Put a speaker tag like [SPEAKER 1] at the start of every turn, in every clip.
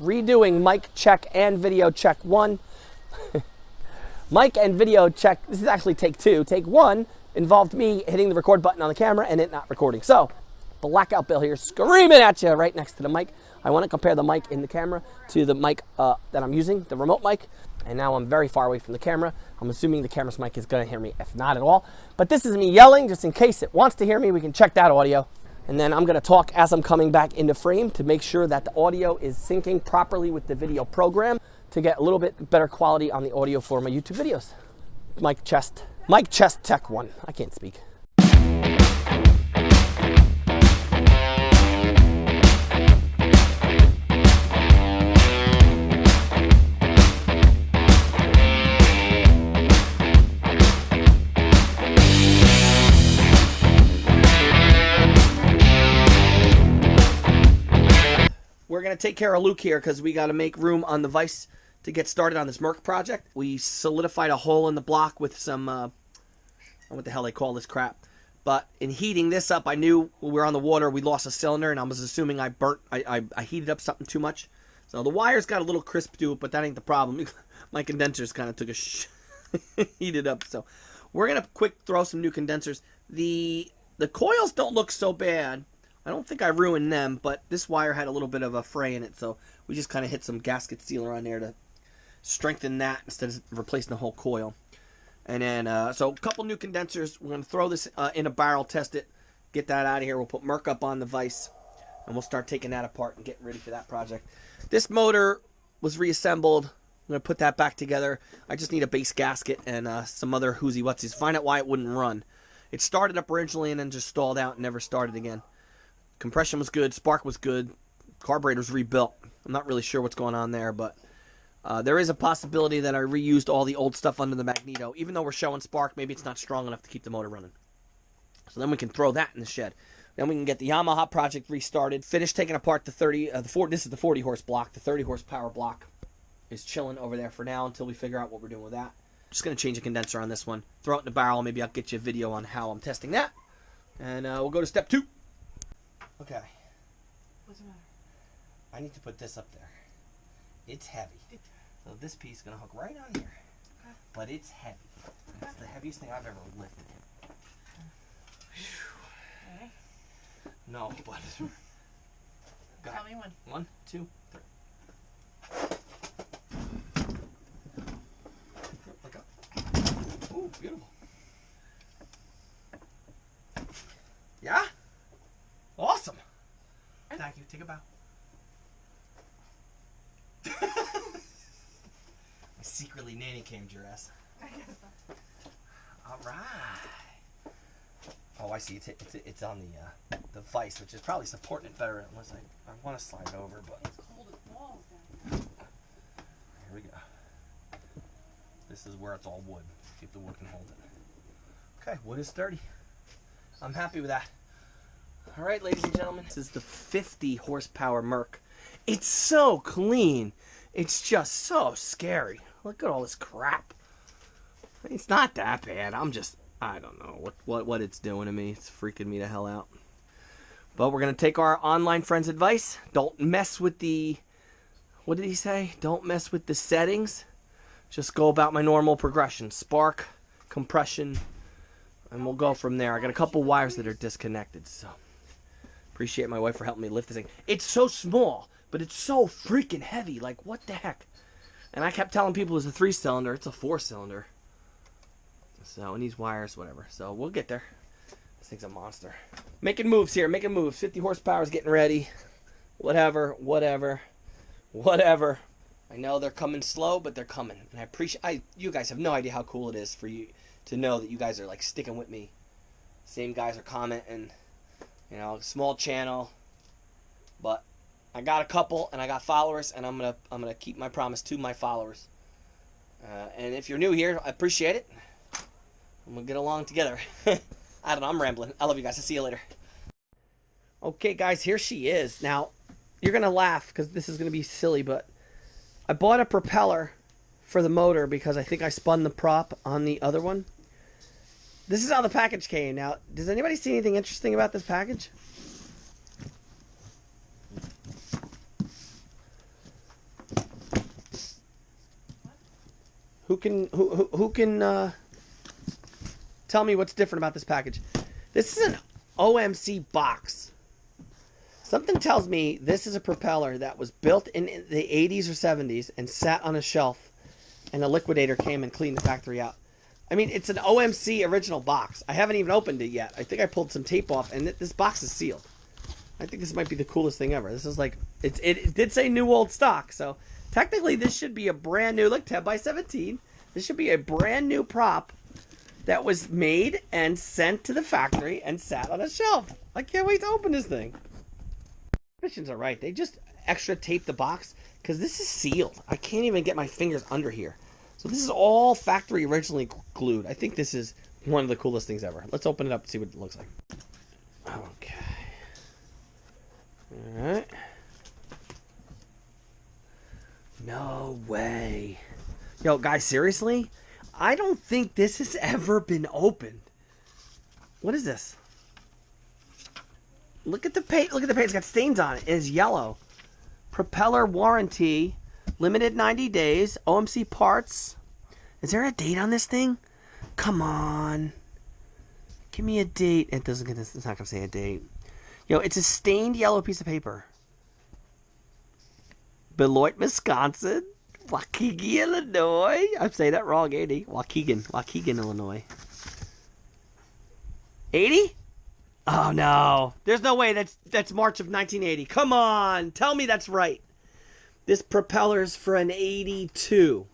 [SPEAKER 1] redoing mic check and video check 1. Mic and video check, this is actually take 2. Take 1 involved me hitting the record button on the camera and it not recording. So, Blackout Bill here screaming at you right next to the mic. I want to compare the mic in the camera to the mic that I'm using, the remote mic. And now I'm very far away from the camera. I'm assuming the camera's mic is going to hear me, if not at all. But this is me yelling, just in case it wants to hear me. We can check that audio. And then I'm going to talk as I'm coming back into frame to make sure that the audio is syncing properly with the video program to get a little bit better quality on the audio for my YouTube videos. Mic chest tech 1. I can't speak. We're going to take care of Luke here because we got to make room on the vise to get started on this Merc project. We solidified a hole in the block with some, I don't know what the hell they call this crap. But in heating this up, I knew when we were on the water, we lost a cylinder, and I was assuming I heated up something too much. So the wires got a little crisp to it, but that ain't the problem. My condensers kind of took a heated up. So we're going to quick throw some new condensers. The coils don't look so bad. I don't think I ruined them, but this wire had a little bit of a fray in it, so we just kind of hit some gasket sealer on there to strengthen that instead of replacing the whole coil. And then, so a couple new condensers. We're going to throw this in a barrel, test it, get that out of here. We'll put Merc up on the vise, and we'll start taking that apart and getting ready for that project. This motor was reassembled. I'm going to put that back together. I just need a base gasket and some other whoozy-whatsies. Find out why it wouldn't run. It started up originally and then just stalled out and never started again. Compression was good, spark was good, carburetor was rebuilt. I'm not really sure what's going on there, but there is a possibility that I reused all the old stuff under the magneto. Even though we're showing spark, maybe it's not strong enough to keep the motor running. So then we can throw that in the shed. Then we can get the Yamaha project restarted, finish taking apart the 30, this is the 40 horse block. The 30 horsepower block is chilling over there for now until we figure out what we're doing with that. Just going to change a condenser on this one, throw it in the barrel, maybe I'll get you a video on how I'm testing that. And we'll go to step 2. Okay.
[SPEAKER 2] What's the matter?
[SPEAKER 1] I need to put this up there. It's heavy. So this piece is going to hook right on here. Okay. But it's heavy. It's the heaviest thing I've ever lifted.
[SPEAKER 2] Okay.
[SPEAKER 1] No, but...
[SPEAKER 2] Tell me when.
[SPEAKER 1] 1, 2, 3. Look up. Ooh, beautiful. Yeah? Awesome. Thank you. Take a bow. I secretly nanny camed your ass.
[SPEAKER 2] I guess so.
[SPEAKER 1] All right. Oh, I see. It's on the vise, which is probably supporting it better unless I want to slide it over, but
[SPEAKER 2] It's cold as balls down
[SPEAKER 1] here we go. This is where it's all wood. See if the wood can hold it. Okay, wood is sturdy. I'm happy with that. All right, ladies and gentlemen, this is the 50 horsepower Merc. It's so clean. It's just so scary. Look at all this crap. It's not that bad. I don't know what it's doing to me. It's freaking me the hell out. But we're going to take our online friend's advice. Don't mess with the, what did he say? Don't mess with the settings. Just go about my normal progression. Spark, compression, and we'll go from there. I got a couple wires that are disconnected, so appreciate my wife for helping me lift this thing. It's so small, but it's so freaking heavy. Like, what the heck? And I kept telling people it's a 3-cylinder. It's a 4-cylinder. So, and these wires, whatever. So, we'll get there. This thing's a monster. Making moves here. Making moves. 50 horsepower is getting ready. Whatever. I know they're coming slow, but they're coming. And I appreciate... you guys have no idea how cool it is for you to know that you guys are, like, sticking with me. Same guys are commenting. You know, small channel, but I got a couple and I got followers, and I'm gonna keep my promise to my followers. And if you're new here, I appreciate it. I'm gonna get along together. I don't know. I'm rambling. I love you guys. I'll see you later. Okay, guys, here she is. Now, you're gonna laugh because this is gonna be silly, but I bought a propeller for the motor because I think I spun the prop on the other one. This is how the package came. Now, does anybody see anything interesting about this package? Who can tell me what's different about this package? This is an OMC box. Something tells me this is a propeller that was built in the 80s or 70s and sat on a shelf, and a liquidator came and cleaned the factory out. I mean, it's an OMC original box. I haven't even opened it yet. I think I pulled some tape off, and this box is sealed. I think this might be the coolest thing ever. This is like, it did say new old stock, so technically this should be a brand new, look, 10 by 17. This should be a brand new prop that was made and sent to the factory and sat on a shelf. I can't wait to open this thing. Suspicions are right. They just extra taped the box because this is sealed. I can't even get my fingers under here. So this is all factory originally glued. I think this is one of the coolest things ever. Let's open it up and see what it looks like. Okay. All right. No way. Yo, guys, seriously? I don't think this has ever been opened. What is this? Look at the paint. Look at the paint. It's got stains on it. It is yellow. Propeller warranty. Limited 90 days. OMC parts. Is there a date on this thing? Come on. Give me a date. It doesn't. It's not going to say a date. Yo, it's a stained yellow piece of paper. Beloit, Wisconsin. Waukegan, Illinois. I'm saying that wrong, 80. Waukegan, Illinois. 80? Oh, no. There's no way that's March of 1980. Come on. Tell me that's right. This propeller's for an 82.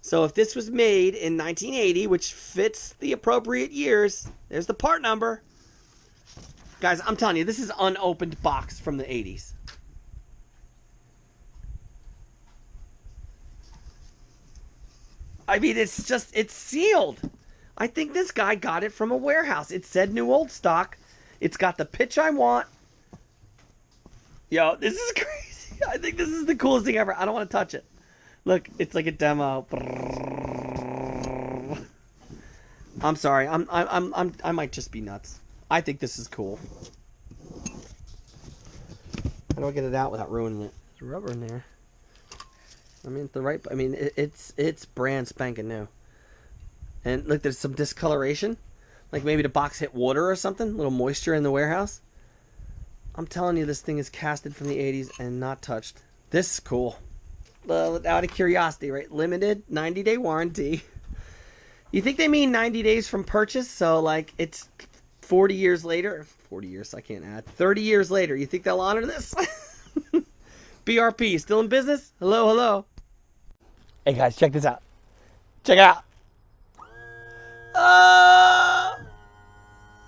[SPEAKER 1] So if this was made in 1980, which fits the appropriate years, there's the part number. Guys, I'm telling you, this is unopened box from the 80s. I mean, it's sealed. I think this guy got it from a warehouse. It said new old stock. It's got the pitch I want. Yo, this is crazy. I think this is the coolest thing ever. I don't want to touch it. Look, it's like a demo. I'm sorry. I might just be nuts. I think this is cool. How do I get it out without ruining it? There's rubber in there. I mean, it's brand spanking new. And look, there's some discoloration. Like maybe the box hit water or something. A little moisture in the warehouse. I'm telling you, this thing is casted from the 80s and not touched. This is cool. Out of curiosity, right? Limited 90-day warranty. You think they mean 90 days from purchase? So, like, it's 40 years later. 40 years, I can't add. 30 years later. You think they'll honor this? BRP, still in business? Hello, hello. Hey, guys, check this out. Check it out.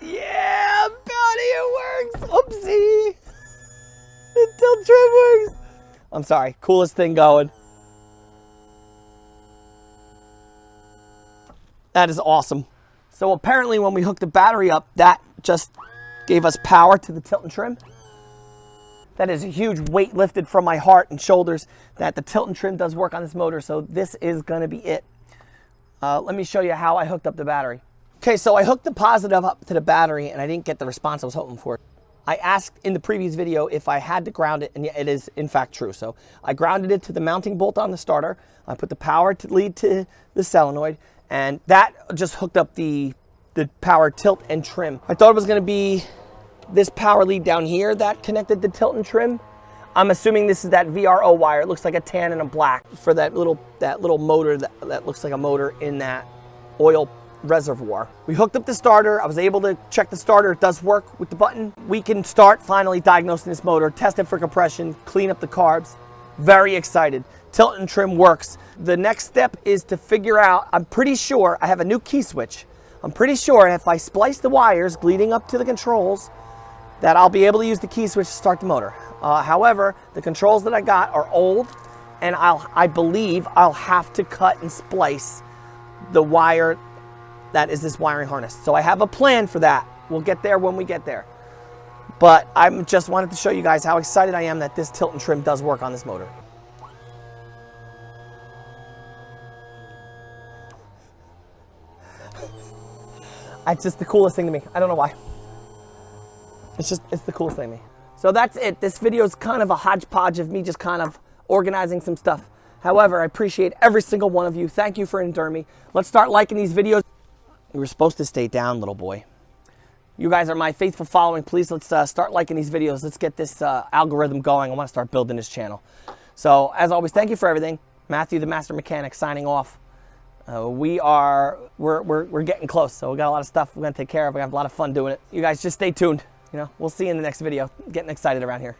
[SPEAKER 1] Yeah, buddy, it works. Oopsie. The tilt trim works. I'm sorry, coolest thing going. That is awesome. So apparently when we hooked the battery up, that just gave us power to the tilt and trim. That is a huge weight lifted from my heart and shoulders that the tilt and trim does work on this motor. So this is gonna be it. Let me show you how I hooked up the battery. Okay, so I hooked the positive up to the battery and I didn't get the response I was hoping for. I asked in the previous video if I had to ground it, and yeah, it is in fact true. So I grounded it to the mounting bolt on the starter. I put the power to lead to the solenoid, and that just hooked up the power tilt and trim. I thought it was gonna be this power lead down here that connected the tilt and trim. I'm assuming this is that VRO wire. It looks like a tan and a black for that little motor that looks like a motor in that oil reservoir. We hooked up the starter. I was able to check the starter. It does work with the button. We can start finally diagnosing this motor, test it for compression, clean up the carbs. Very excited. Tilt and trim works. The next step is to figure out, I'm pretty sure I have a new key switch. I'm pretty sure if I splice the wires leading up to the controls, that I'll be able to use the key switch to start the motor. However, the controls that I got are old, and I believe I'll have to cut and splice the wire that is this wiring harness. So I have a plan for that. We'll get there when we get there. But I just wanted to show you guys how excited I am that this tilt and trim does work on this motor. It's just the coolest thing to me. I don't know why. It's the coolest thing to me. So that's it. This video is kind of a hodgepodge of me just kind of organizing some stuff. However, I appreciate every single one of you. Thank you for enduring me. Let's start liking these videos. You were supposed to stay down, little boy. You guys are my faithful following. Please, let's start liking these videos. Let's get this algorithm going. I want to start building this channel. So, as always, thank you for everything. Matthew, the Master Mechanic, signing off. We're getting close, so we got a lot of stuff we're going to take care of. We have a lot of fun doing it. You guys just stay tuned. You know, we'll see you in the next video. Getting excited around here.